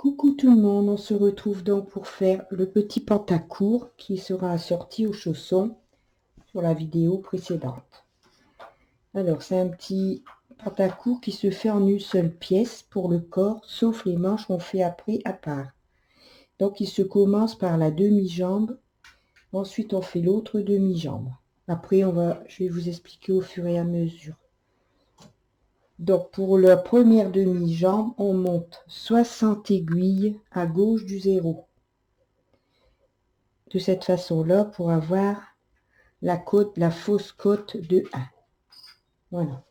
Coucou tout le monde, on se retrouve donc pour faire le petit pantacourt qui sera assorti aux chaussons sur la vidéo précédente. Alors c'est un petit pantacourt qui se fait en une seule pièce pour le corps, sauf les manches on fait après à part. Donc il se commence par la demi-jambe, ensuite on fait l'autre demi-jambe. Après je vais vous expliquer au fur et à mesure. Donc pour la première demi-jambe, on monte 60 aiguilles à gauche du zéro. De cette façon-là pour avoir la fausse côte de 1. Voilà.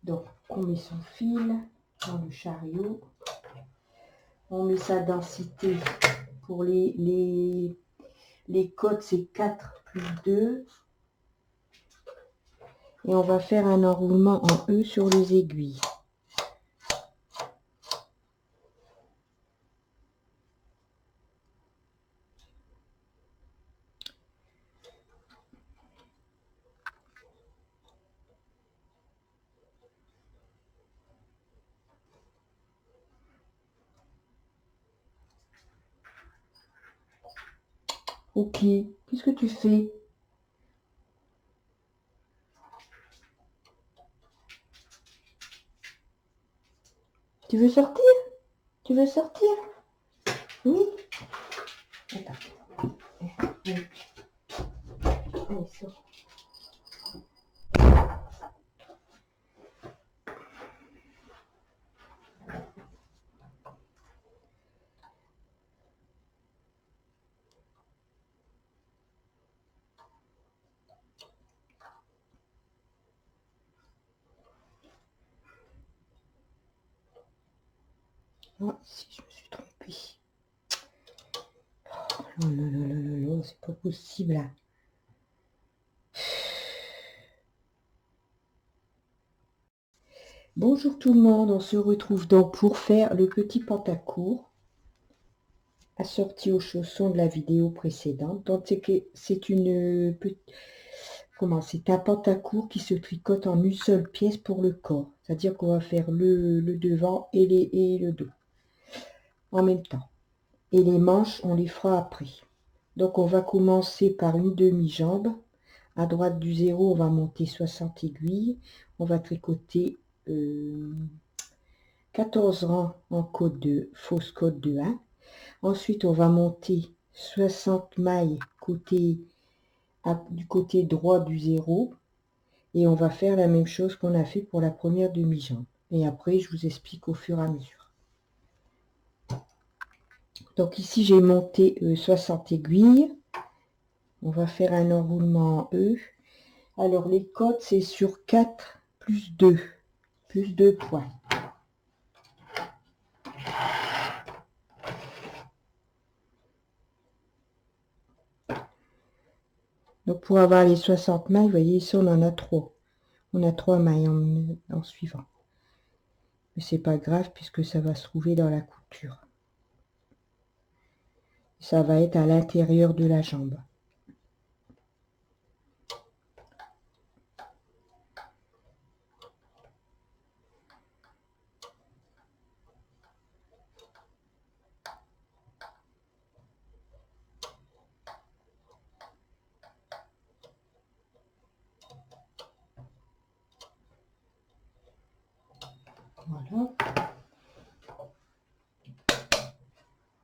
Donc on met son fil dans le chariot. On met sa densité pour les côtes, c'est 4 plus 2. Et on va faire un enroulement en E sur les aiguilles. Ok, qu'est-ce que tu fais? Tu veux sortir? Tu veux sortir? Oui. Attends. Allez, sors. Oh, si je me suis trompée. Oh non, non, non, non, non, c'est pas possible. Bonjour tout le monde, on se retrouve donc pour faire le petit pantacourt assorti aux chaussons de la vidéo précédente. Donc c'est un pantacourt qui se tricote en une seule pièce pour le corps. C'est-à-dire qu'on va faire le devant et le dos en même temps. Et les manches, on les fera après. Donc on va commencer par une demi-jambe. À droite du zéro, on va monter 60 aiguilles. On va tricoter 14 rangs en fausse côte de 1. Ensuite, on va monter 60 mailles du côté droit du zéro. Et on va faire la même chose qu'on a fait pour la première demi-jambe. Et après, je vous explique au fur et à mesure. Donc ici, j'ai monté 60 aiguilles. On va faire un enroulement en E. Alors, les côtes, c'est sur 4 plus 2. Plus 2 points. Donc, pour avoir les 60 mailles, vous voyez, ici, on en a 3. On a 3 mailles en suivant. Mais c'est pas grave, puisque ça va se trouver dans la couture. Ça va être à l'intérieur de la jambe. Voilà.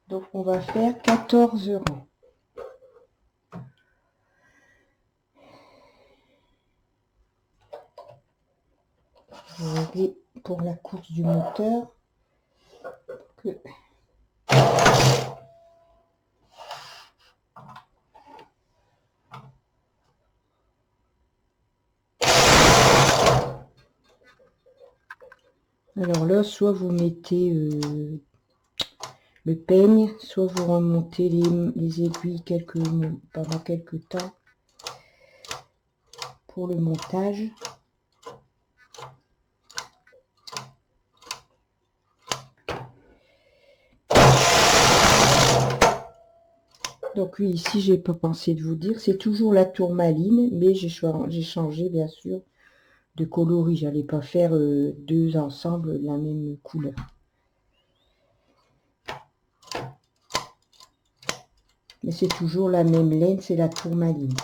Donc on va faire 14 rangs. Je vais régler pour la course du moteur. Alors là, soit vous mettez le peigne, soit vous remontez les aiguilles pendant quelques temps pour le montage. Donc oui, ici, j'ai pas pensé de vous dire, c'est toujours la tourmaline, mais j'ai changé bien sûr de coloris. J'allais pas faire deux ensemble de la même couleur. mais c'est toujours la même laine, c'est la tourmaline.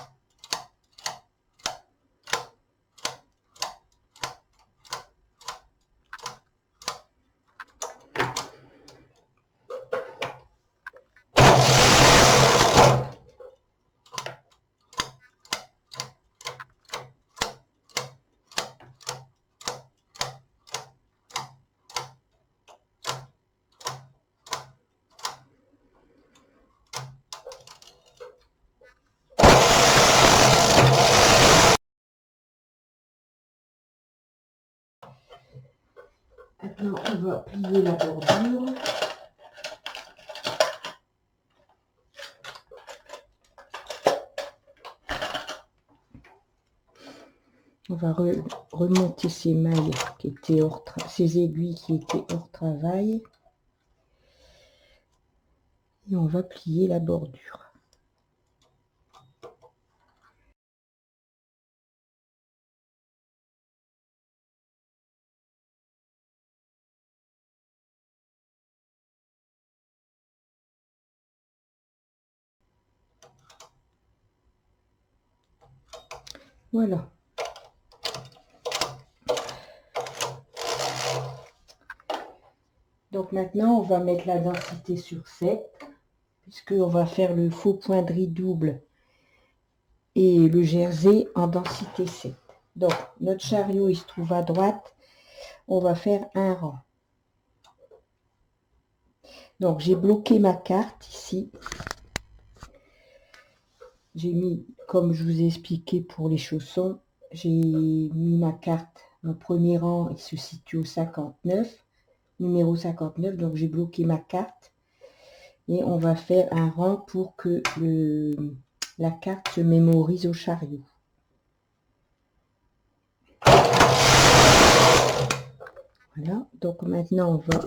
Maintenant, on va plier la bordure. On va remonter ces mailles qui étaient ces aiguilles qui étaient hors travail. Et on va plier la bordure. Voilà. Donc maintenant, on va mettre la densité sur 7, puisqu'on va faire le faux poindris double et le jersey en densité 7. Donc, notre chariot, il se trouve à droite. On va faire un rang. Donc, j'ai bloqué ma carte ici. J'ai mis, comme je vous ai expliqué pour les chaussons, j'ai mis ma carte. Mon premier rang, il se situe au 59, numéro 59. Donc, j'ai bloqué ma carte. Et on va faire un rang pour que la carte se mémorise au chariot. Voilà, donc maintenant on va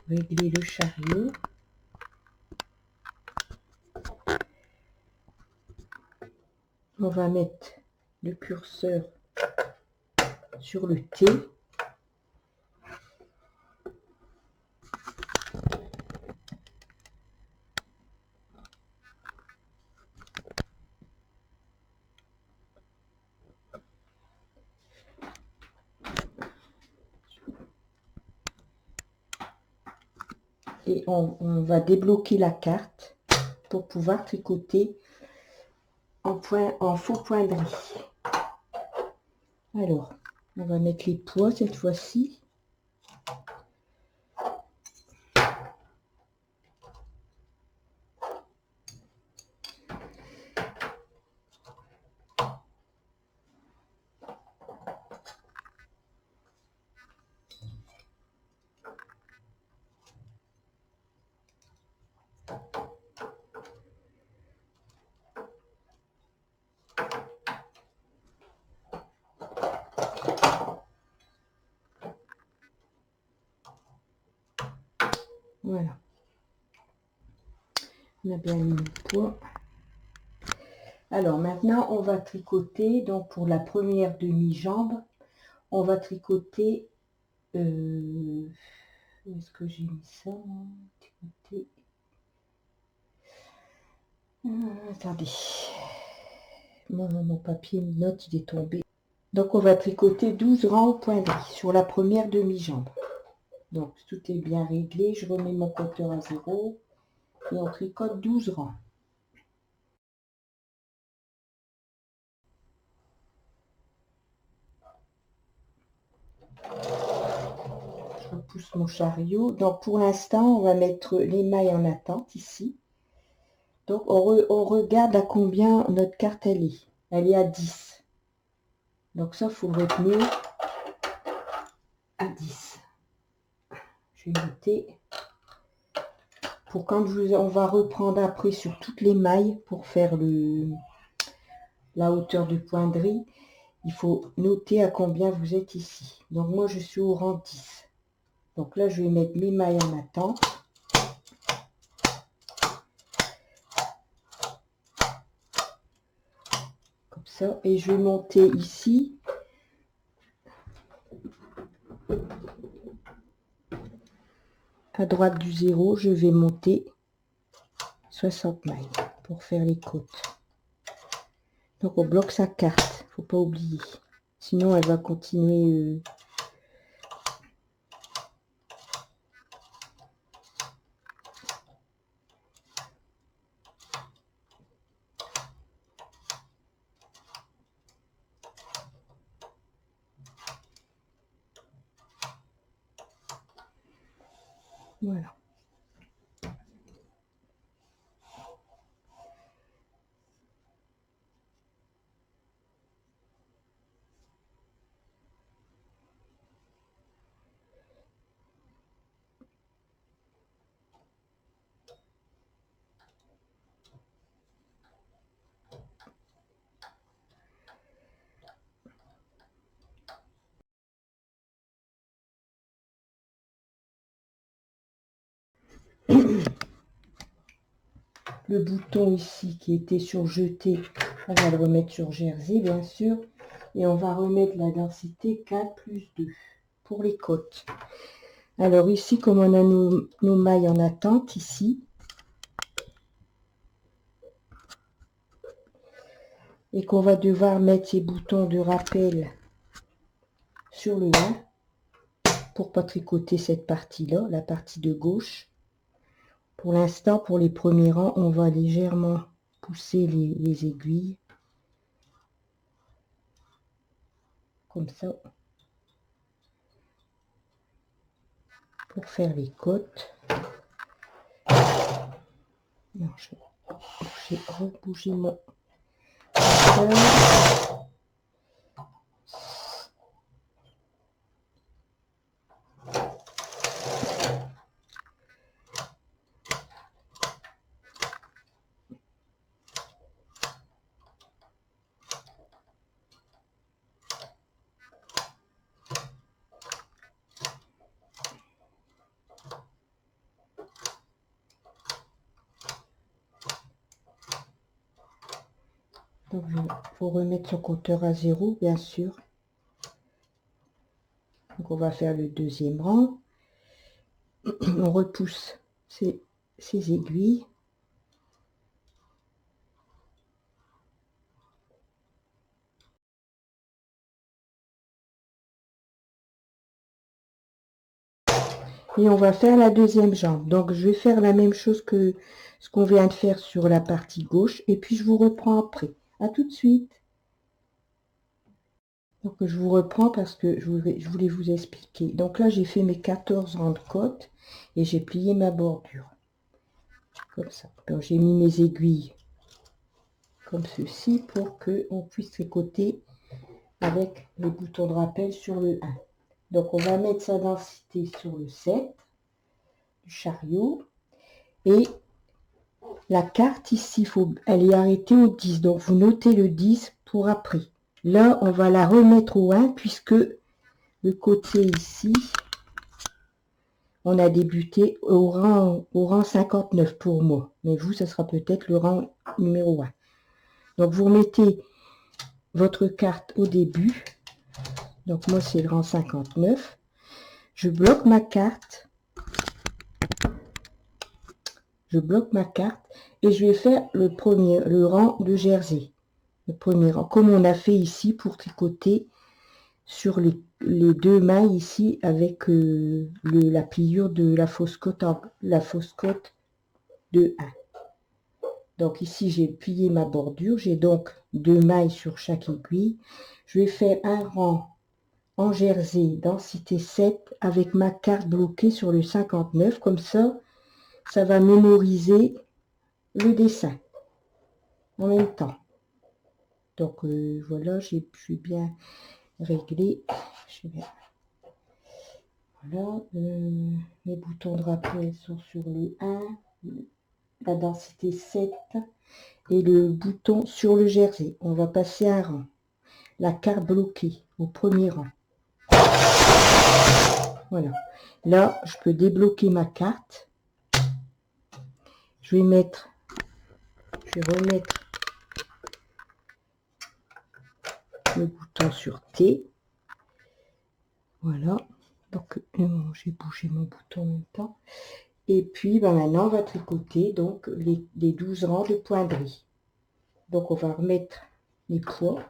régler le chariot. On va mettre le curseur sur le T. Et on va débloquer la carte pour pouvoir tricoter en faux poindris. Alors, on va mettre les poids cette fois-ci. Voilà. On a bien mis le poids. Alors maintenant, on va tricoter. Donc pour la première demi-jambe, on va tricoter. Où est-ce que j'ai mis ça? Tricoter. Attendez. Mon papier note, il est tombé. Donc on va tricoter 12 rangs au poindris sur la première demi-jambe. Donc tout est bien réglé. Je remets mon compteur à 0 et on tricote 12 rangs. Je repousse mon chariot. Donc pour l'instant, on va mettre les mailles en attente ici. Donc on regarde à combien notre carte elle est. Elle est à 10. Donc ça, il faut le retenir à 10. Je vais noter. Pour quand on va reprendre après sur toutes les mailles pour faire la hauteur du poindris, il faut noter à combien vous êtes ici. Donc moi je suis au rang 10. Donc là je vais mettre mes mailles en attente. Comme ça. Et je vais monter ici. À droite du 0, je vais monter 60 mailles pour faire les côtes. Donc on bloque sa carte, faut pas oublier. Sinon elle va continuer. Voilà. Le bouton ici qui était sur jeté, on va le remettre sur jersey bien sûr. Et on va remettre la densité 4+2 pour les côtes. Alors ici, comme on a nos mailles en attente ici, et qu'on va devoir mettre ces boutons de rappel sur le 1 pour pas tricoter cette partie-là, la partie de gauche. Pour l'instant, pour les premiers rangs, on va légèrement pousser les aiguilles. Comme ça. Pour faire les côtes. Non, j'ai rebougé mon... Donc, il faut remettre son compteur à 0, bien sûr. Donc, on va faire le deuxième rang. On repousse ces aiguilles. Et on va faire la deuxième jambe. Donc, je vais faire la même chose que ce qu'on vient de faire sur la partie gauche. Et puis, je vous reprends après. À tout de suite. Donc, je vous reprends parce que je voulais vous expliquer. Donc là, j'ai fait mes 14 rangs de côte et j'ai plié ma bordure. Comme ça. Donc, j'ai mis mes aiguilles comme ceci pour qu'on puisse tricoter avec les boutons de rappel sur le 1. Donc, on va mettre sa densité sur le 7 du chariot. Et la carte ici, elle est arrêtée au 10. Donc, vous notez le 10 pour après. Là, on va la remettre au 1 puisque le côté ici, on a débuté au rang 59 pour moi. Mais vous, ça sera peut-être le rang numéro 1. Donc, vous remettez votre carte au début. Donc, moi, c'est le rang 59. Je bloque ma carte. Je bloque ma carte et je vais faire le rang de jersey. Le premier rang, comme on a fait ici pour tricoter sur les deux mailles ici avec la pliure de la fausse côte de 1. Donc ici j'ai plié ma bordure, j'ai donc 2 mailles sur chaque aiguille. Je vais faire un rang en jersey densité 7 avec ma carte bloquée sur le 59, comme ça va mémoriser le dessin en même temps. Donc voilà, j'ai bien réglé. Voilà, mes boutons de rappel sont sur le 1, la densité 7 et le bouton sur le jersey. On va passer un rang. La carte bloquée au premier rang. Voilà. Là, je peux débloquer ma carte. Je vais remettre le bouton sur T. Voilà. Donc, j'ai bougé mon bouton en même temps. Et puis ben, maintenant on va tricoter donc les 12 rangs de poinderie. Donc on va remettre les poids.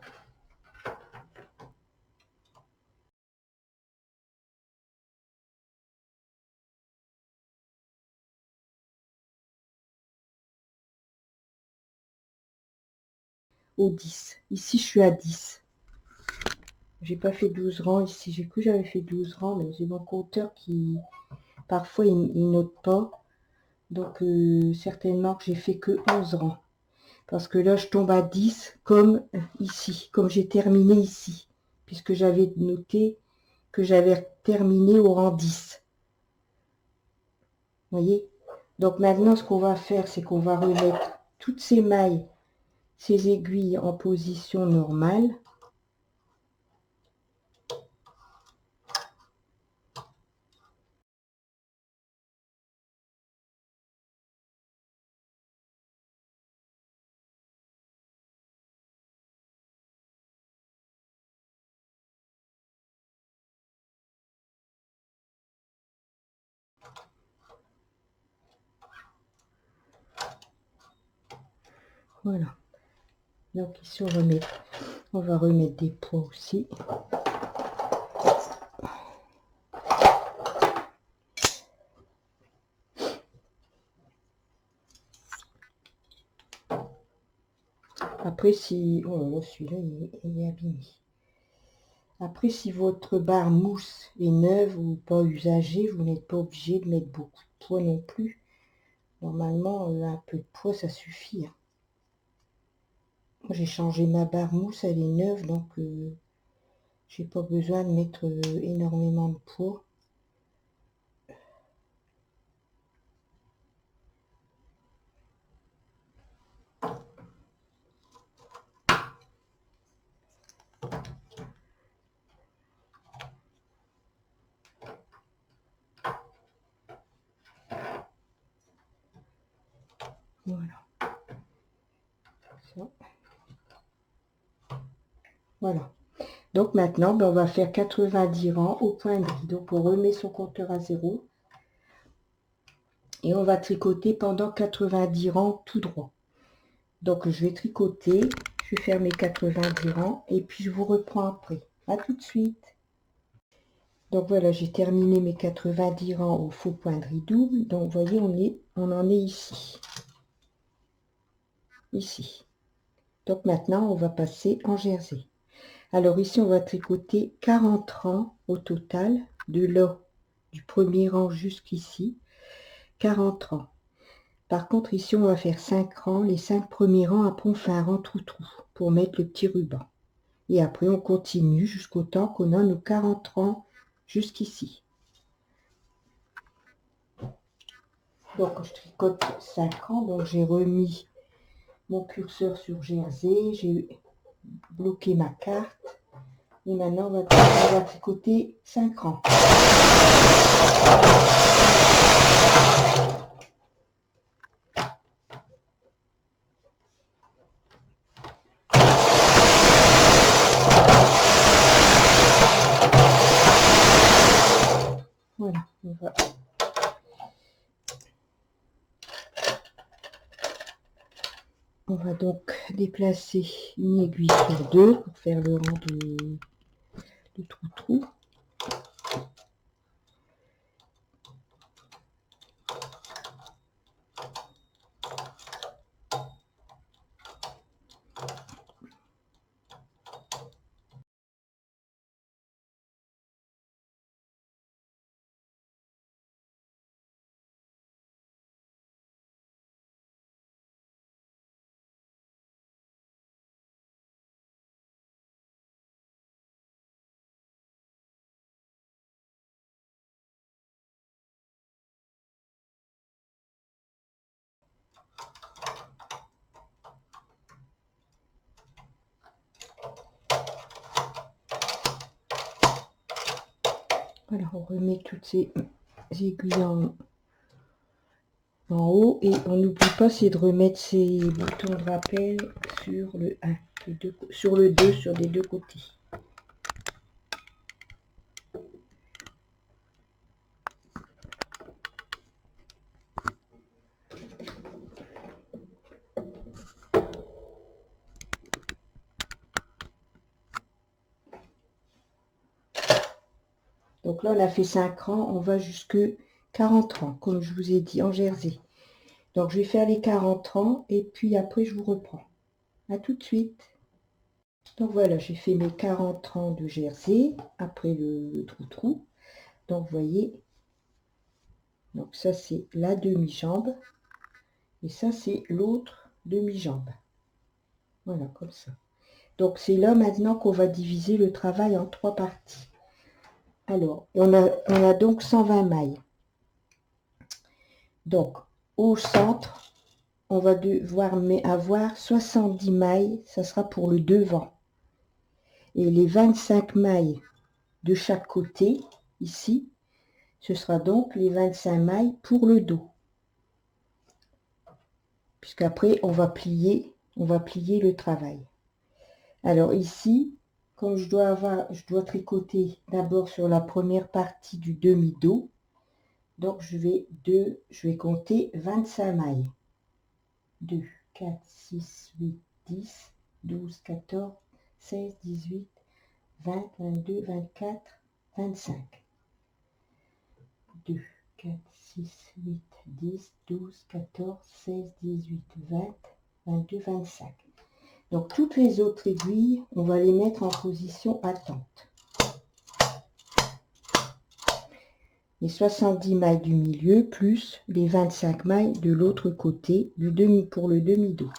Au 10. Ici je suis à 10. J'ai pas fait 12 rangs ici. J'ai cru que j'avais fait 12 rangs, mais j'ai mon compteur qui parfois il note pas. Donc certainement que j'ai fait que 11 rangs. Parce que là je tombe à 10 comme ici, comme j'ai terminé ici. Puisque j'avais noté que j'avais terminé au rang 10. Vous voyez? Donc maintenant ce qu'on va faire, c'est qu'on va remettre toutes ces mailles, ces aiguilles en position normale. Voilà. Donc ici on va remettre des poids aussi. Après si... Oh là là, celui-là il est abîmé. Après si votre barre mousse est neuve ou pas usagée, vous n'êtes pas obligé de mettre beaucoup de poids non plus. Normalement un peu de poids ça suffit. Moi j'ai changé ma barre mousse, elle est neuve donc j'ai pas besoin de mettre énormément de poids. Voilà. Ça. Voilà. Donc maintenant, ben, on va faire 90 rangs au point de rideau. Donc on remet son compteur à 0. Et on va tricoter pendant 90 rangs tout droit. Donc je vais tricoter, je vais faire mes 90 rangs et puis je vous reprends après. À tout de suite. Donc voilà, j'ai terminé mes 90 rangs au faux poinderie double. Donc vous voyez, on en est ici. Ici. Donc maintenant, on va passer en jersey. Alors ici, on va tricoter 40 rangs au total, de là, du premier rang jusqu'ici, 40 rangs. Par contre, ici, on va faire 5 rangs. Les 5 premiers rangs, après, on fait un rang trou-trou pour mettre le petit ruban. Et après, on continue jusqu'au temps qu'on a nos 40 rangs jusqu'ici. Donc, je tricote 5 rangs. Donc, j'ai remis mon curseur sur jersey. J'ai bloqué ma carte. Et maintenant, on va tricoter 5 rangs. Voilà, on va donc déplacer une aiguille sur 2 pour faire le rang de trou-trou. Voilà, on remet toutes ces aiguilles en haut et on n'oublie pas, c'est de remettre ces boutons de rappel sur le 1, sur le 2, sur les deux côtés. Donc là, on a fait 5 rangs, on va jusque 40 rangs, comme je vous ai dit, en jersey. Donc, je vais faire les 40 rangs et puis après, je vous reprends. À tout de suite. Donc, voilà, j'ai fait mes 40 rangs de jersey après le trou-trou. Donc, vous voyez, donc ça, c'est la demi-jambe. Et ça, c'est l'autre demi-jambe. Voilà, comme ça. Donc, c'est là maintenant qu'on va diviser le travail en 3 parties. Alors, on a donc 120 mailles. Donc, au centre, on va devoir avoir 70 mailles. Ça sera pour le devant. Et les 25 mailles de chaque côté, ici, ce sera donc les 25 mailles pour le dos. Puisqu'après, on va plier le travail. Alors ici, comme je dois tricoter d'abord sur la première partie du demi-dos, donc je vais compter 25 mailles. 2, 4, 6, 8, 10, 12, 14, 16, 18, 20, 22, 24, 25. 2, 4, 6, 8, 10, 12, 14, 16, 18, 20, 22, 25. Donc, toutes les autres aiguilles, on va les mettre en position attente. Les 70 mailles du milieu, plus les 25 mailles de l'autre côté, pour le demi-dos.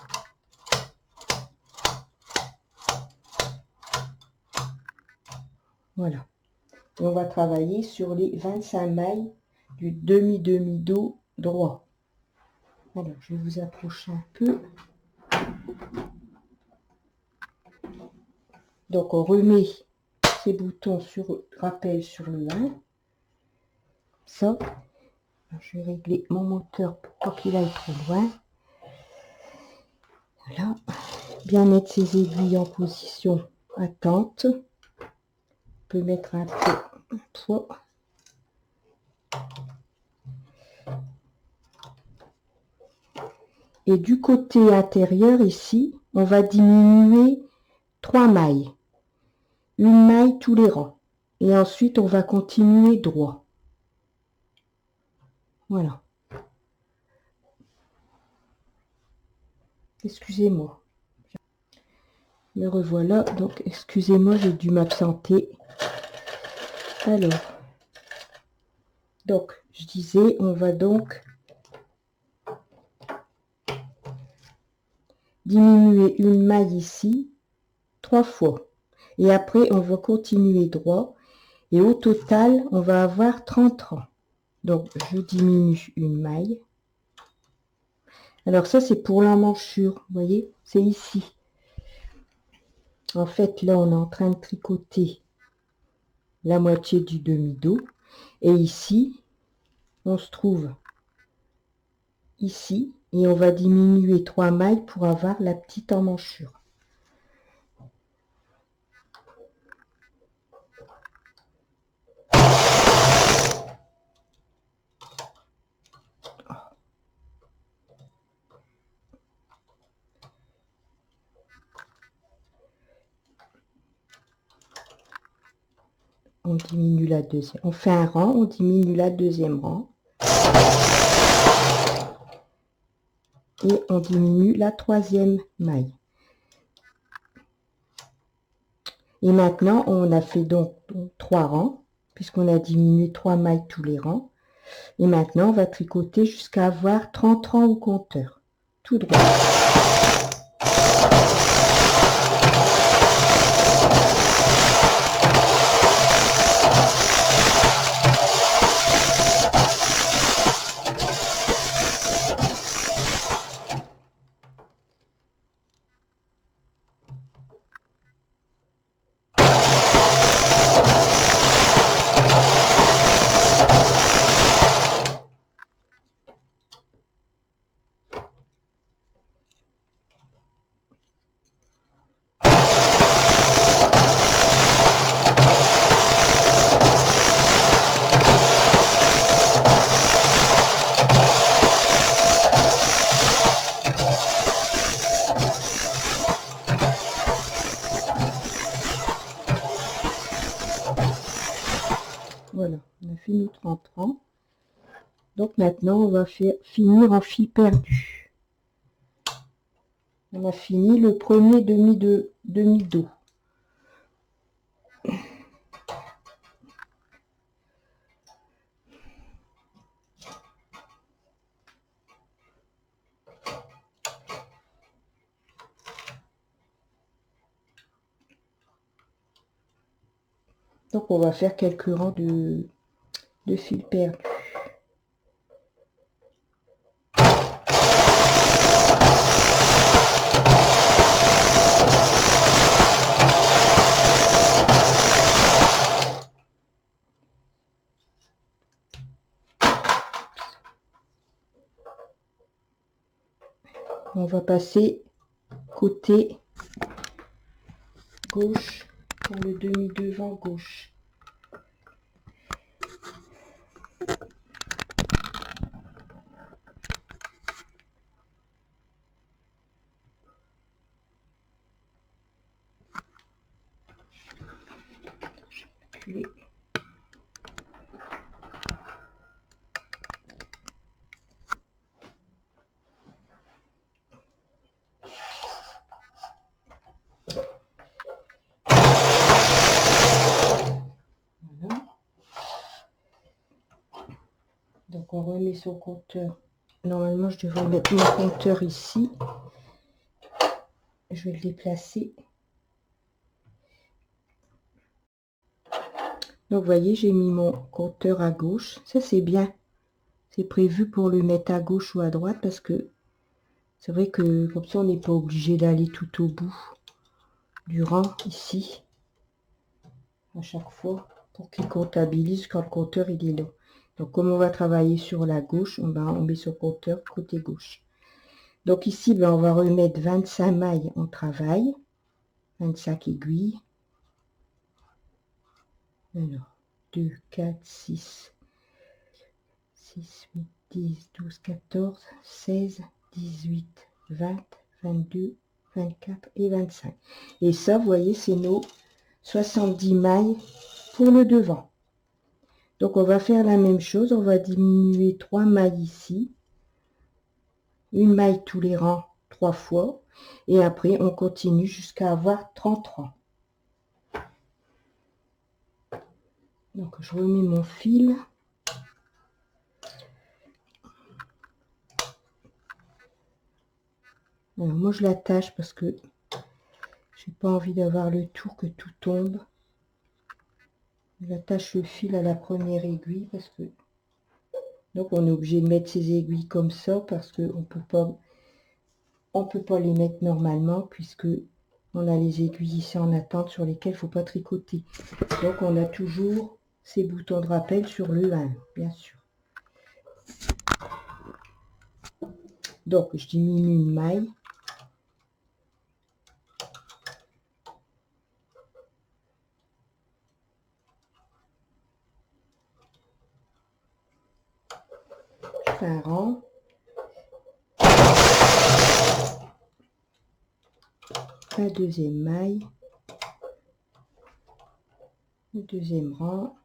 Voilà. Et on va travailler sur les 25 mailles du demi-demi-dos droit. Alors, je vais vous approcher un peu. Donc, on remet ces boutons sur rappel sur le 1. Ça, je vais régler mon moteur pour pas qu'il aille trop loin. Voilà. Bien mettre ces aiguilles en position attente. On peut mettre un peu de poids. Et du côté intérieur ici, on va diminuer 3 mailles. Une maille tous les rangs. Et ensuite, on va continuer droit. Voilà. Excusez-moi. Me revoilà. Donc, excusez-moi, j'ai dû m'absenter. Alors. Donc, je disais, on va donc diminuer une maille ici 3 fois. Et après, on va continuer droit. Et au total, on va avoir 30 rangs. Donc, je diminue une maille. Alors ça, c'est pour l'emmanchure. Vous voyez, c'est ici. En fait, là, on est en train de tricoter la moitié du demi-dos. Et ici, on se trouve ici. Et on va diminuer 3 mailles pour avoir la petite emmanchure. On diminue la deuxième. On fait un rang, on diminue la deuxième rang. Et on diminue la troisième maille. Et maintenant, on a fait donc 3 rangs, puisqu'on a diminué 3 mailles tous les rangs. Et maintenant, on va tricoter jusqu'à avoir 30 rangs au compteur. Tout droit. rentrant. Donc maintenant, on va finir en fil perdu. On a fini le premier demi-dos. Donc on va faire quelques rangs de fil perdu. On va passer côté gauche pour le demi-devant gauche. Voilà. Donc on remet son compteur. Normalement je devrais mettre mon compteur ici. Je vais le déplacer. Donc vous voyez, j'ai mis mon compteur à gauche. Ça c'est bien. C'est prévu pour le mettre à gauche ou à droite parce que c'est vrai que comme ça on n'est pas obligé d'aller tout au bout du rang ici à chaque fois pour qu'il comptabilise quand le compteur il est là. Donc comme on va travailler sur la gauche, on met son compteur côté gauche. Donc ici ben, on va remettre 25 mailles en travail, 25 aiguilles. Alors 2, 4, 6, 6, 8, 10, 12, 14, 16, 18, 20, 22, 24 et 25. Et ça, vous voyez, c'est nos 70 mailles pour le devant. Donc, on va faire la même chose. On va diminuer 3 mailles ici. Une maille tous les rangs 3 fois. Et après, on continue jusqu'à avoir 30 rangs. Donc, je remets mon fil. Alors, moi, je l'attache parce que j'ai pas envie d'avoir le tour que tout tombe. J'attache le fil à la première aiguille parce que donc on est obligé de mettre ces aiguilles comme ça parce que on peut pas les mettre normalement puisque on a les aiguilles ici en attente sur lesquelles il ne faut pas tricoter. Donc on a toujours ces boutons de rappel sur le 1, bien sûr. Donc je diminue une maille. Je fais un rang. La deuxième maille. Le deuxième rang.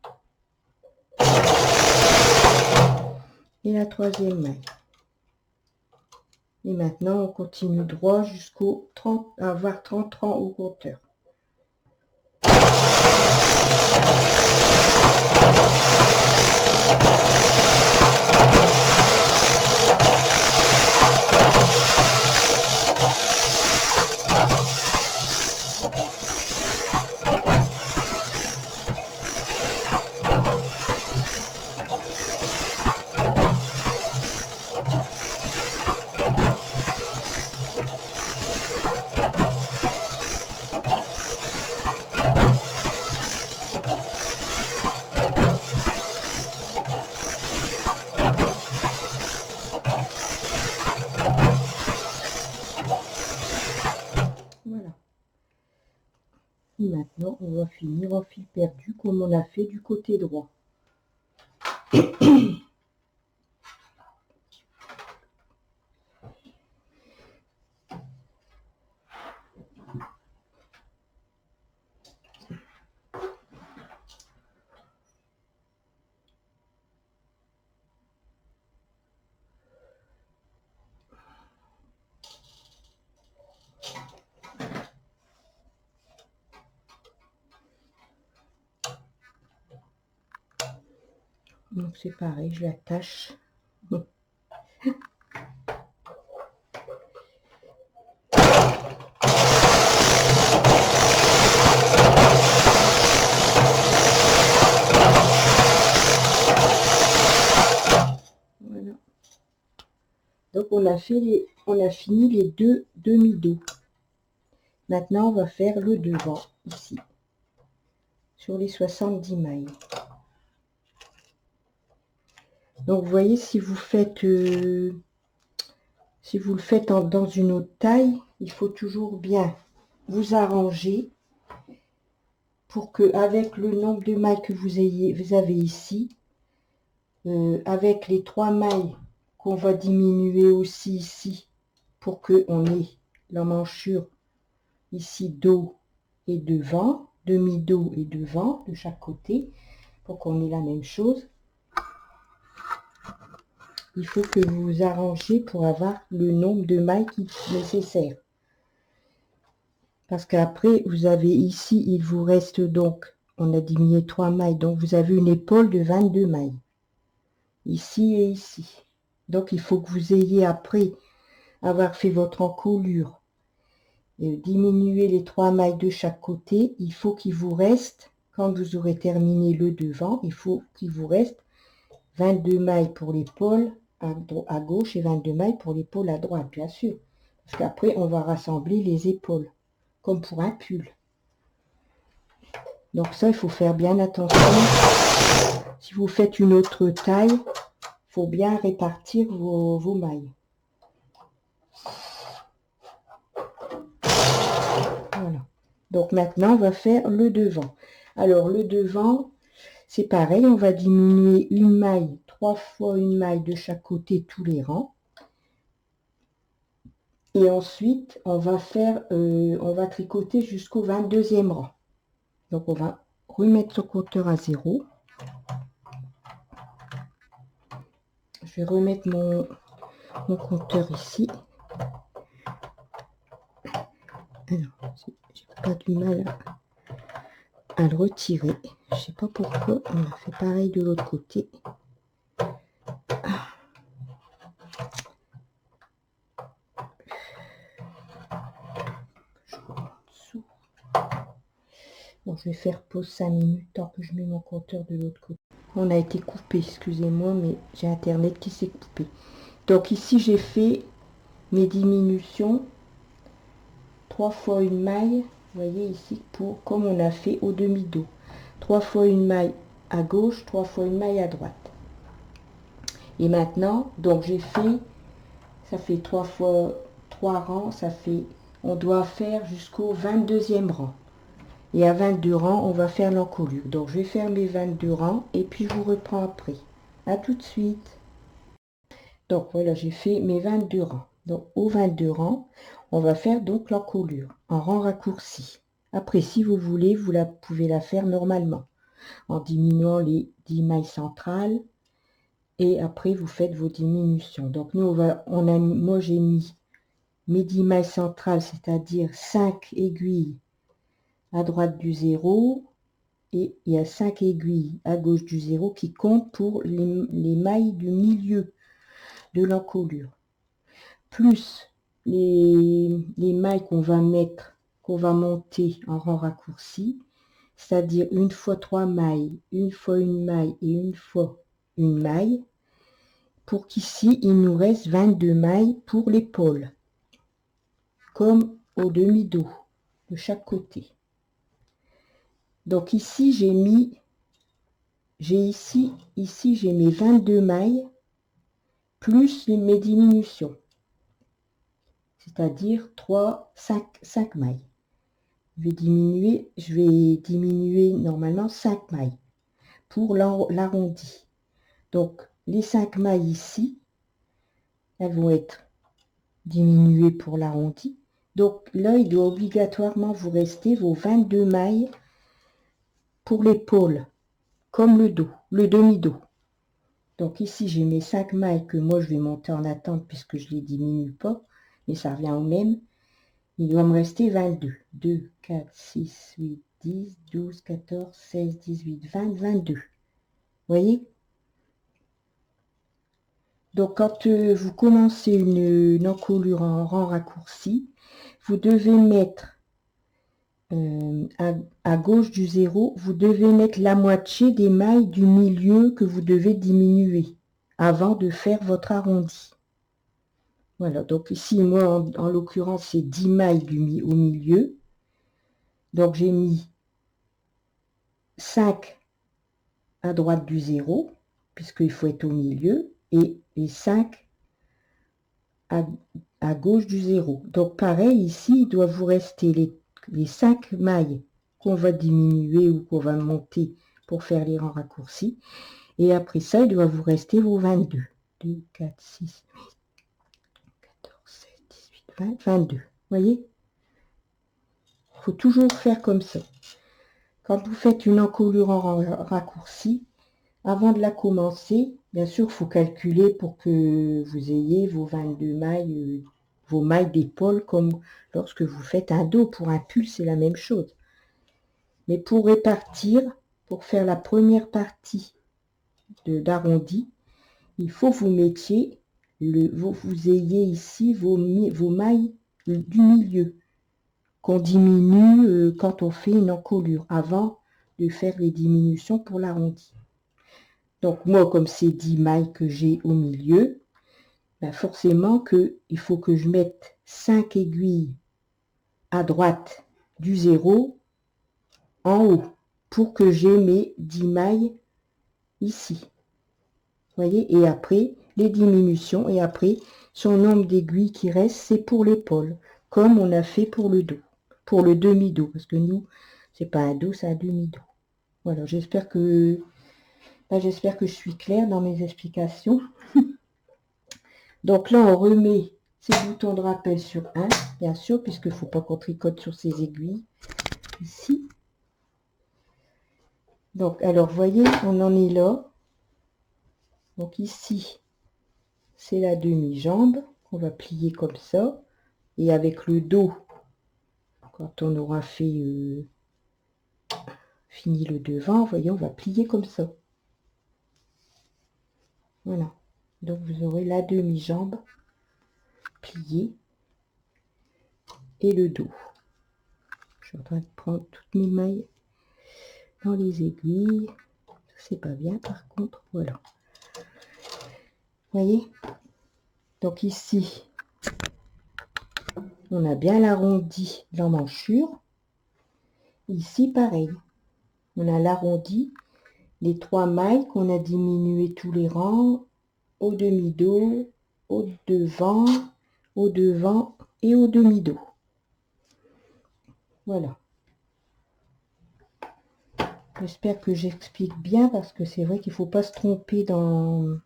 Et la troisième maille. Et maintenant, on continue droit jusqu'au 30, à avoir 30 rangs au compteur. Voilà. Et maintenant, on va finir en fil perdu comme on a fait du côté droit. Donc c'est pareil, je l'attache. Voilà. Donc on a fini les deux demi-dos. Maintenant on va faire le devant ici sur les 70 mailles. Donc vous voyez, si vous faites dans une autre taille, il faut toujours bien vous arranger pour que, avec le nombre de mailles que vous avez ici, avec les 3 mailles qu'on va diminuer aussi ici, pour que on ait l'emmanchure ici dos et devant, demi-dos et devant de chaque côté, pour qu'on ait la même chose. Il faut que vous vous arrangez pour avoir le nombre de mailles nécessaire. Parce qu'après, vous avez ici, il vous reste donc, on a diminué 3 mailles, donc vous avez une épaule de 22 mailles. Ici et ici. Donc il faut que vous ayez, après avoir fait votre encolure, diminuer les 3 mailles de chaque côté. Il faut qu'il vous reste, quand vous aurez terminé le devant, il faut qu'il vous reste 22 mailles pour l'épaule à gauche et 22 mailles pour l'épaule à droite, bien sûr. Parce qu'après, on va rassembler les épaules, comme pour un pull. Donc ça, il faut faire bien attention. Si vous faites une autre taille, il faut bien répartir vos mailles. Voilà. Donc maintenant, on va faire le devant. Alors, le devant, c'est pareil, on va diminuer une maille, 3 fois une maille de chaque côté, tous les rangs. Et ensuite, on va tricoter jusqu'au 22e rang. Donc, on va remettre le compteur à 0. Je vais remettre mon compteur ici. Alors, j'ai pas du mal à le retirer. Je sais pas pourquoi. On a fait pareil de l'autre côté. Bon, je vais faire pause 5 minutes tant que je mets mon compteur de l'autre côté. On a été coupé, excusez-moi, mais j'ai internet qui s'est coupé. Donc ici, j'ai fait mes diminutions 3 fois une maille. Vous voyez ici, comme on a fait au demi-dos. 3 fois une maille à gauche, 3 fois une maille à droite. Et maintenant, donc j'ai fait, ça fait 3 fois 3 rangs, ça fait, on doit faire jusqu'au 22e rang. Et à 22 rangs, on va faire l'encolure. Donc je vais faire mes 22 rangs et puis je vous reprends après. À tout de suite. Donc voilà, j'ai fait mes 22 rangs. Donc aux 22 rangs, on va faire donc l'encolure en rang raccourci. Après, si vous voulez, vous pouvez la faire normalement en diminuant les 10 mailles centrales. Et après, vous faites vos diminutions. Donc nous, moi j'ai mis mes 10 mailles centrales, c'est-à-dire 5 aiguilles à droite du 0 et il y a 5 aiguilles à gauche du 0 qui comptent pour les mailles du milieu de l'encolure, plus les mailles qu'on va monter en rang raccourci, c'est-à-dire une fois 3 mailles, une fois une maille et une fois une maille, pour qu'ici il nous reste 22 mailles pour l'épaule, comme au demi-dos de chaque côté. Donc ici j'ai mes 22 mailles plus mes diminutions, c'est-à-dire 5 mailles. Je vais diminuer normalement 5 mailles pour l'arrondi. Donc les 5 mailles ici, elles vont être diminuées pour l'arrondi. Donc là, il doit obligatoirement vous rester vos 22 mailles pour l'épaule, comme le dos, le demi-dos. Donc ici, j'ai mes 5 mailles que moi, je vais monter en attente puisque je ne les diminue pas, mais ça revient au même. Il doit me rester 22. 2, 4, 6, 8, 10, 12, 14, 16, 18, 20, 22. Vous voyez? Donc, quand vous commencez une encolure en rang raccourci, vous devez mettre à gauche du 0, vous devez mettre la moitié des mailles du milieu que vous devez diminuer avant de faire votre arrondi. Voilà, donc ici, moi, en l'occurrence, c'est 10 mailles au milieu. Donc, j'ai mis 5 à droite du 0, puisqu'il faut être au milieu, et 5 à gauche du 0. Donc, pareil, ici, il doit vous rester les 5 mailles qu'on va diminuer ou qu'on va monter pour faire les rangs raccourcis. Et après ça, il doit vous rester vos 22. 2, 4, 6, 14, 16, 18, 20, 22. Vous voyez? Il faut toujours faire comme ça. Quand vous faites une encolure en raccourci, avant de la commencer, bien sûr, il faut calculer pour que vous ayez vos 22 mailles, vos mailles d'épaule, comme lorsque vous faites un dos. Pour un pull, c'est la même chose. Mais pour répartir, pour faire la première partie d'arrondi, il faut que vous mettiez, vous ayez ici vos mailles du milieu, qu'on diminue quand on fait une encolure, avant de faire les diminutions pour l'arrondi. Donc moi, comme c'est 10 mailles que j'ai au milieu, ben forcément il faut que je mette 5 aiguilles à droite du 0 en haut, pour que j'ai mes 10 mailles ici. Vous voyez, et après, les diminutions, et après, son nombre d'aiguilles qui reste, c'est pour l'épaule, comme on a fait pour le dos, pour le demi-dos, parce que nous, c'est pas un dos, c'est un demi-dos. Voilà, j'espère que je suis claire dans mes explications. Donc là, on remet ces boutons de rappel sur 1, bien sûr, puisqu'il ne faut pas qu'on tricote sur ces aiguilles, ici. Donc, alors, voyez, on en est là. Donc ici, c'est la demi-jambe qu'on va plier comme ça. Et avec le dos, quand on aura fait fini le devant, vous voyez, on va plier comme ça. Voilà. Donc vous aurez la demi-jambe pliée et le dos. Je suis en train de prendre toutes mes mailles dans les aiguilles. C'est pas bien par contre. Voilà. Vous voyez? Donc ici, on a bien l'arrondi de l'emmanchure. Ici, pareil. On a l'arrondi, les 3 mailles qu'on a diminué tous les rangs, au demi-dos, au devant et au demi-dos. Voilà. J'espère que j'explique bien, parce que c'est vrai qu'il ne faut pas se tromper dans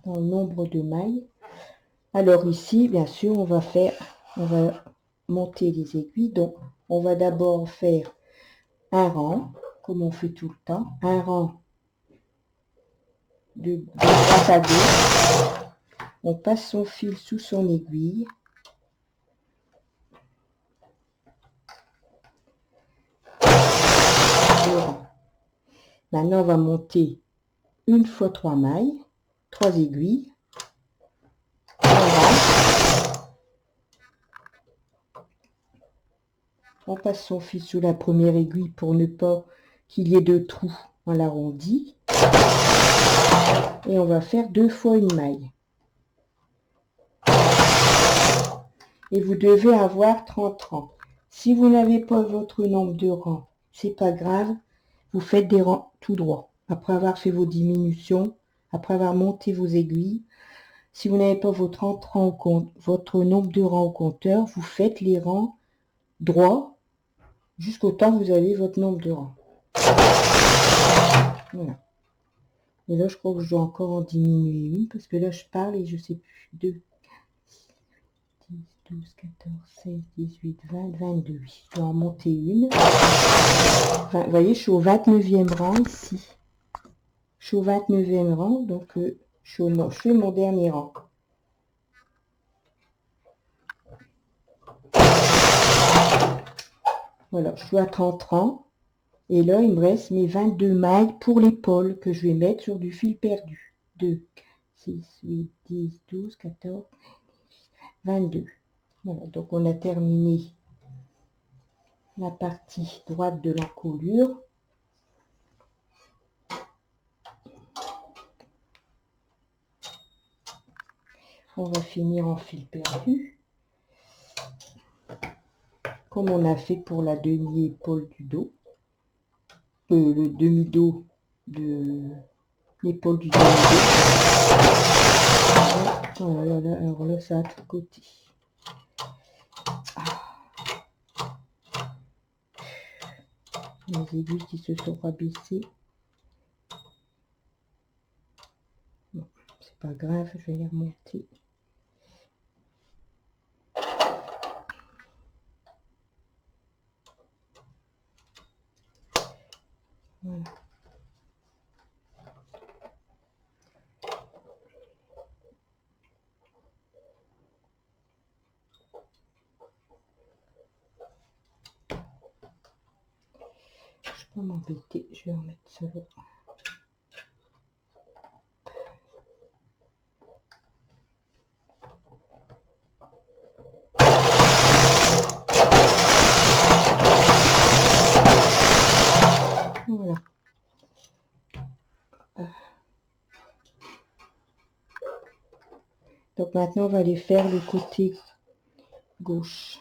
le nombre de mailles. Alors ici, bien sûr, on va monter les aiguilles. Donc, on va d'abord faire un rang, comme on fait tout le temps, un rang de droite à gauche. On passe son fil sous son aiguille. Maintenant, on va monter une fois 3 mailles, 3 aiguilles. On passe son fil sous la première aiguille pour ne pas qu'il y ait de trous. On l'arrondit. Et on va faire 2 fois une maille. Et vous devez avoir 30 rangs. Si vous n'avez pas votre nombre de rangs, c'est pas grave. Vous faites des rangs tout droit. Après avoir fait vos diminutions, après avoir monté vos aiguilles. Si vous n'avez pas votre nombre de rangs au compteur, vous faites les rangs droits jusqu'au temps que vous avez votre nombre de rangs. Voilà. Et là, je crois que je dois encore en diminuer une, parce que là, je parle et je sais plus. 2, 10, 12, 14, 16, 18, 20, 22. Je dois en monter une. Enfin, vous voyez, je suis au 29e rang ici. Je suis au 29e rang, donc je suis mon dernier rang. Voilà, je suis à 30 rangs. Et là, il me reste mes 22 mailles pour l'épaule que je vais mettre sur du fil perdu. 2, 6, 8, 10, 12, 14, 22. Voilà, donc on a terminé la partie droite de l'encolure. On va finir en fil perdu, comme on a fait pour la demi-épaule du dos, le demi-dos de l'épaule du demi-dos. Voilà, alors là, ça a tout côté. Les aiguilles qui se sont rabaissées. Bon, c'est pas grave, je vais les remonter. Voilà. Je peux m'embêter, je vais remettre ça là. Voilà. Donc maintenant, on va aller faire le côté gauche.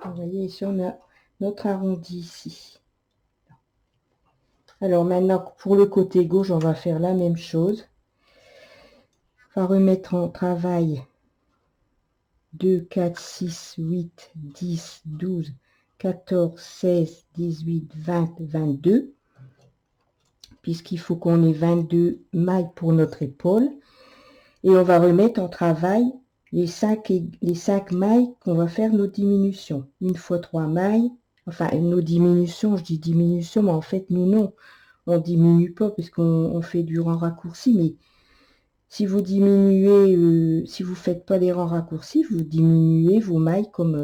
Vous voyez, ici, on a notre arrondi ici. Alors maintenant, pour le côté gauche, on va faire la même chose. On va remettre en travail 2, 4, 6, 8, 10, 12, 14, 16, 18, 20, 22. Puisqu'il faut qu'on ait 22 mailles pour notre épaule. Et on va remettre en travail les 5 mailles qu'on va faire nos diminutions. Une fois 3 mailles, enfin nos diminutions, je dis diminution, mais en fait nous non, on diminue pas puisqu'on fait du rang raccourci, mais si vous diminuez, si vous faites pas des rangs raccourcis, vous diminuez vos mailles comme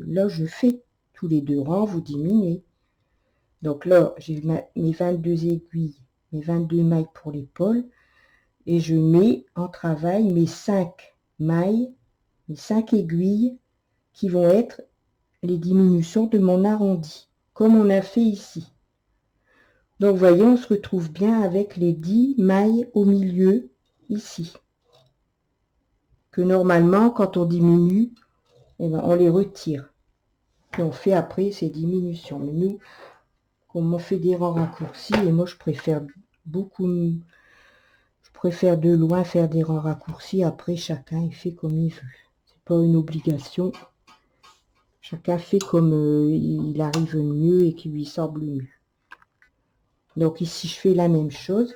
là je fais. Tous les 2 rangs, vous diminuez. Donc là, j'ai mes 22 aiguilles, mes 22 mailles pour l'épaule. Et je mets en travail mes 5 mailles, mes 5 aiguilles qui vont être les diminutions de mon arrondi, comme on a fait ici. Donc, vous voyez, on se retrouve bien avec les 10 mailles au milieu, ici. Que normalement, quand on diminue, eh ben, on les retire. Et on fait après ces diminutions. Mais nous, comme on fait des rangs raccourcis, et moi, je préfère beaucoup... Je préfère de loin faire des rangs raccourcis. Après, chacun il fait comme il veut. C'est pas une obligation. Chacun fait comme il arrive mieux et qui lui semble mieux. Donc ici, je fais la même chose.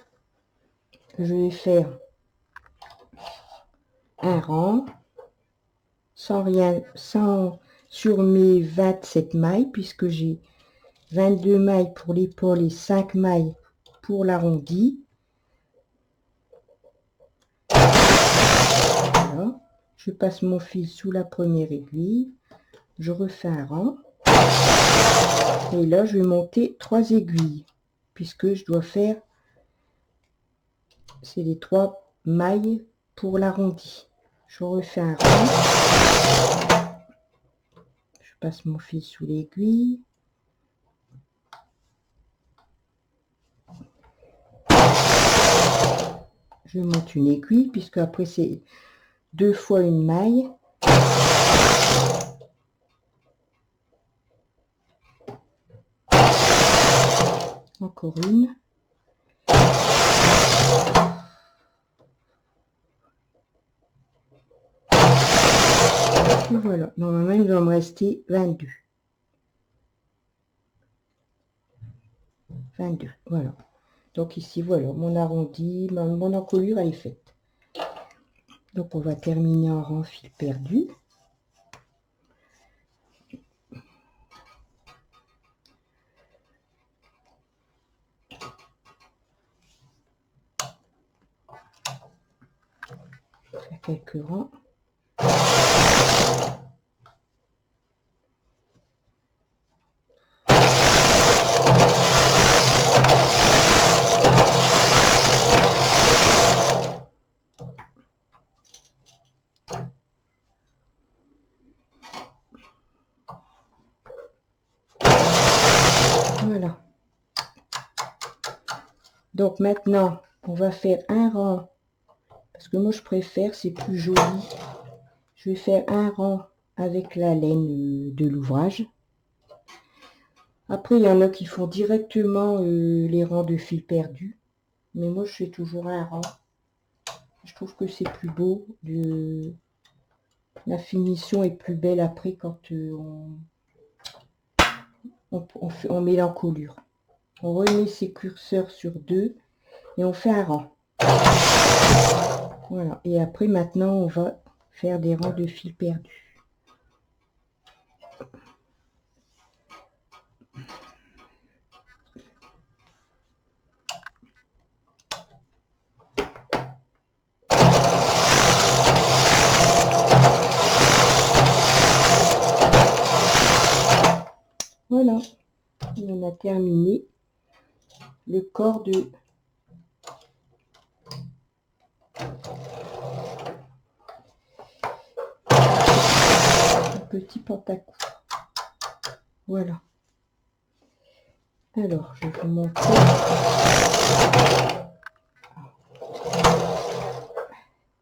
Je vais faire un rang sur mes 27 mailles, puisque j'ai 22 mailles pour l'épaule et 5 mailles pour l'arrondi. Voilà. Je passe mon fil sous la première aiguille. Je refais un rang. Et là, je vais monter 3 aiguilles, puisque je dois faire, c'est les 3 mailles pour l'arrondi. Je refais un rang. Je passe mon fil sous l'aiguille. Je monte une aiguille, puisque après c'est 2 fois une maille. Encore une. Et voilà, normalement il va me rester 22. 22, voilà. Donc ici, voilà, mon arrondi, mon encolure elle est faite. Donc on va terminer en rang fil perdu. Faire quelques rangs. Donc maintenant, on va faire un rang, parce que moi je préfère, c'est plus joli. Je vais faire un rang avec la laine de l'ouvrage. Après, il y en a qui font directement les rangs de fil perdu. Mais moi, je fais toujours un rang. Je trouve que c'est plus beau. La finition est plus belle après quand on met l'encolure. On remet ses curseurs sur 2 et on fait un rang. Voilà. Et après, maintenant, on va faire des rangs de fil perdu. Voilà, on a terminé le corps de petit pantacourt. Voilà. Alors, je vais vous montrer.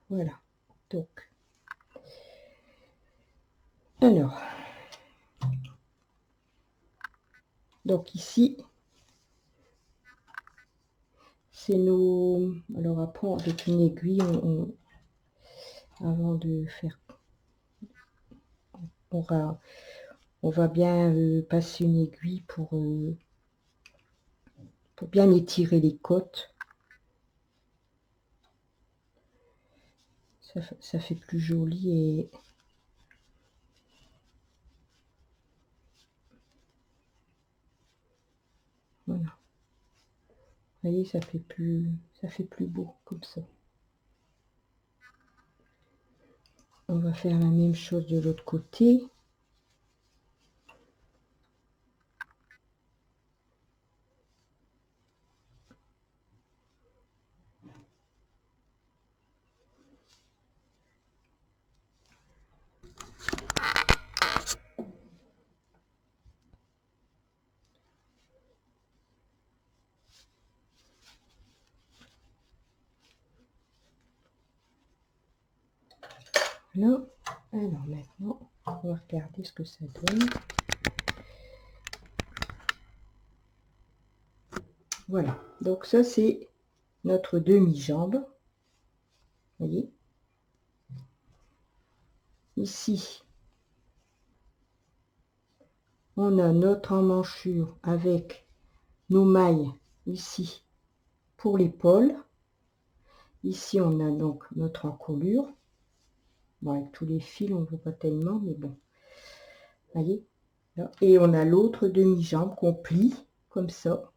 Voilà. Donc ici, c'est nos... Alors après, avec une aiguille, avant de faire... On va bien passer une aiguille pour bien étirer les côtes. Ça fait plus joli et... Voilà. Vous voyez, ça fait plus beau comme ça. On va faire la même chose de l'autre côté. Là, alors maintenant, on va regarder ce que ça donne. Voilà, donc ça c'est notre demi-jambe. Voyez. Ici, on a notre emmanchure avec nos mailles ici pour l'épaule. Ici, on a donc notre encolure. Bon, avec tous les fils, on ne voit pas tellement, mais bon. Voyez. Et on a l'autre demi-jambe qu'on plie comme ça.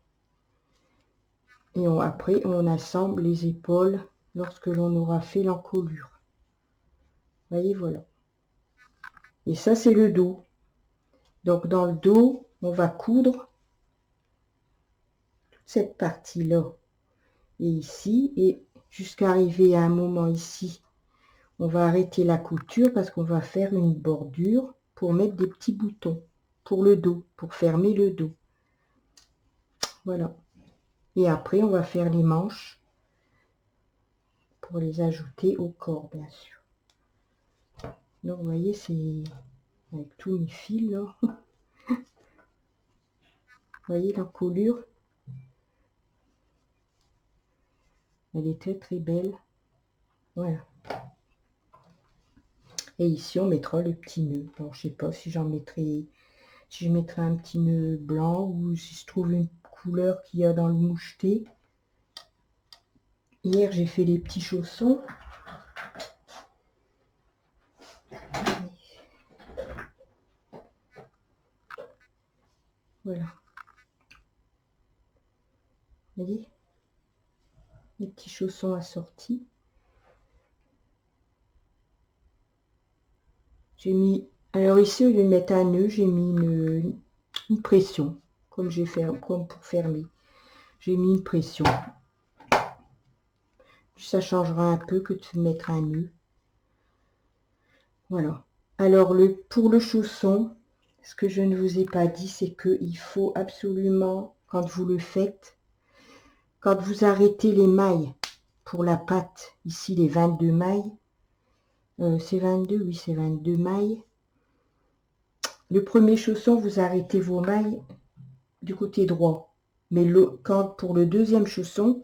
Et après, on assemble les épaules lorsque l'on aura fait l'encolure. Voyez, voilà. Et ça, c'est le dos. Donc, dans le dos, on va coudre toute cette partie-là. Et ici, et jusqu'à arriver à un moment ici, on va arrêter la couture parce qu'on va faire une bordure pour mettre des petits boutons pour le dos, pour fermer le dos. Voilà. Et après, on va faire les manches pour les ajouter au corps, bien sûr. Donc, vous voyez, c'est avec tous mes fils, là. Vous voyez l'encolure? Elle est très, très belle. Voilà. Et ici, on mettra le petit nœud. Alors, je sais pas si j'en mettrai... Si je mettrai un petit nœud blanc ou si je trouve une couleur qu'il y a dans le moucheté. Hier, j'ai fait les petits chaussons. Voilà. Vous voyez? Les petits chaussons assortis. J'ai mis... Alors ici, au lieu de mettre un nœud, j'ai mis une pression. Comme j'ai fait, comme pour fermer. J'ai mis une pression. Ça changera un peu que de mettre un nœud. Voilà. Alors, pour le chausson, ce que je ne vous ai pas dit, c'est qu'il faut absolument, quand vous le faites, quand vous arrêtez les mailles pour la patte, ici les 22 mailles, c'est 22, oui c'est 22 mailles. Le premier chausson, vous arrêtez vos mailles du côté droit. Mais pour le deuxième chausson,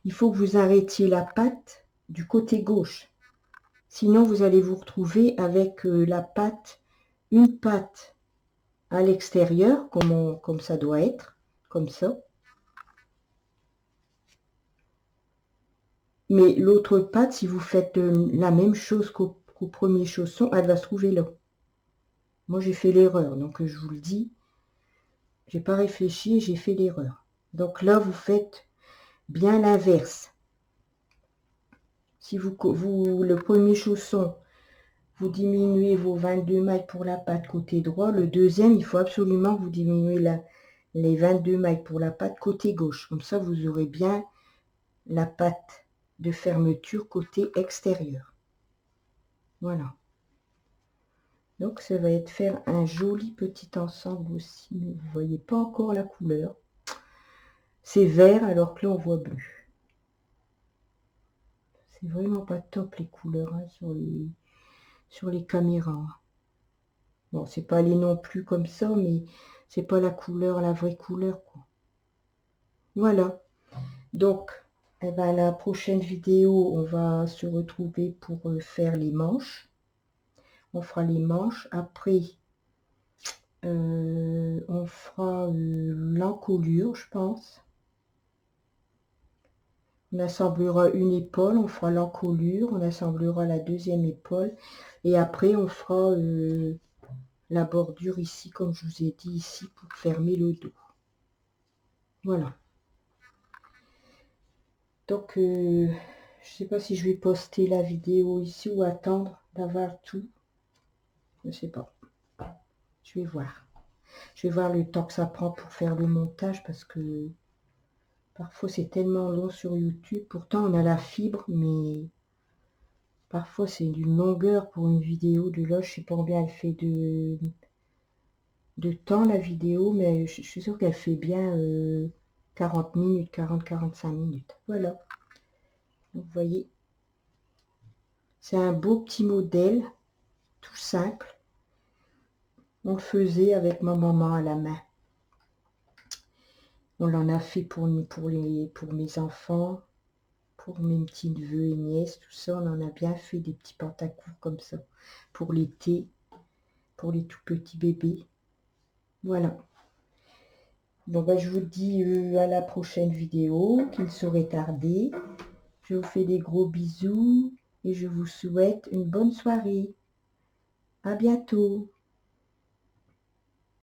il faut que vous arrêtiez la patte du côté gauche. Sinon, vous allez vous retrouver avec la patte, une patte à l'extérieur, comme ça doit être, comme ça. Mais l'autre patte, si vous faites la même chose qu'au premier chausson, elle va se trouver là. Moi, j'ai fait l'erreur, donc je vous le dis. J'ai pas réfléchi, j'ai fait l'erreur. Donc là, vous faites bien l'inverse. Si le premier chausson, vous diminuez vos 22 mailles pour la patte côté droit, le deuxième, il faut absolument que vous diminuez les 22 mailles pour la patte côté gauche. Comme ça, vous aurez bien la patte de fermeture côté extérieur. Voilà. Donc, ça va être faire un joli petit ensemble aussi. Mais vous ne voyez pas encore la couleur. C'est vert alors que là, on voit bleu. C'est vraiment pas top les couleurs hein, sur les caméras. Bon, c'est pas aller non plus comme ça, mais c'est pas la couleur, la vraie couleur, quoi. Voilà. Donc, eh ben, la prochaine vidéo, on va se retrouver pour faire les manches. On fera les manches. Après, on fera l'encolure, je pense. On assemblera une épaule, on fera l'encolure, on assemblera la deuxième épaule. Et après, on fera la bordure ici, comme je vous ai dit ici, pour fermer le dos. Voilà. Donc, je sais pas si je vais poster la vidéo ici ou attendre d'avoir tout. Je sais pas. Je vais voir. Je vais voir le temps que ça prend pour faire le montage parce que parfois c'est tellement long sur YouTube. Pourtant, on a la fibre, mais parfois c'est d'une longueur pour une vidéo. De là, je sais pas combien elle fait de temps la vidéo, mais je suis sûre qu'elle fait bien 40 minutes, 40-45 minutes. Voilà. Donc, vous voyez, c'est un beau petit modèle, tout simple. On le faisait avec ma maman à la main. On l'en a fait pour mes enfants, pour mes petits neveux et nièces, tout ça. On en a bien fait des petits pantacours comme ça, pour l'été, pour les tout petits bébés. Voilà. Donc, je vous dis à la prochaine vidéo, qu'il serait tardé. Je vous fais des gros bisous et je vous souhaite une bonne soirée. À bientôt.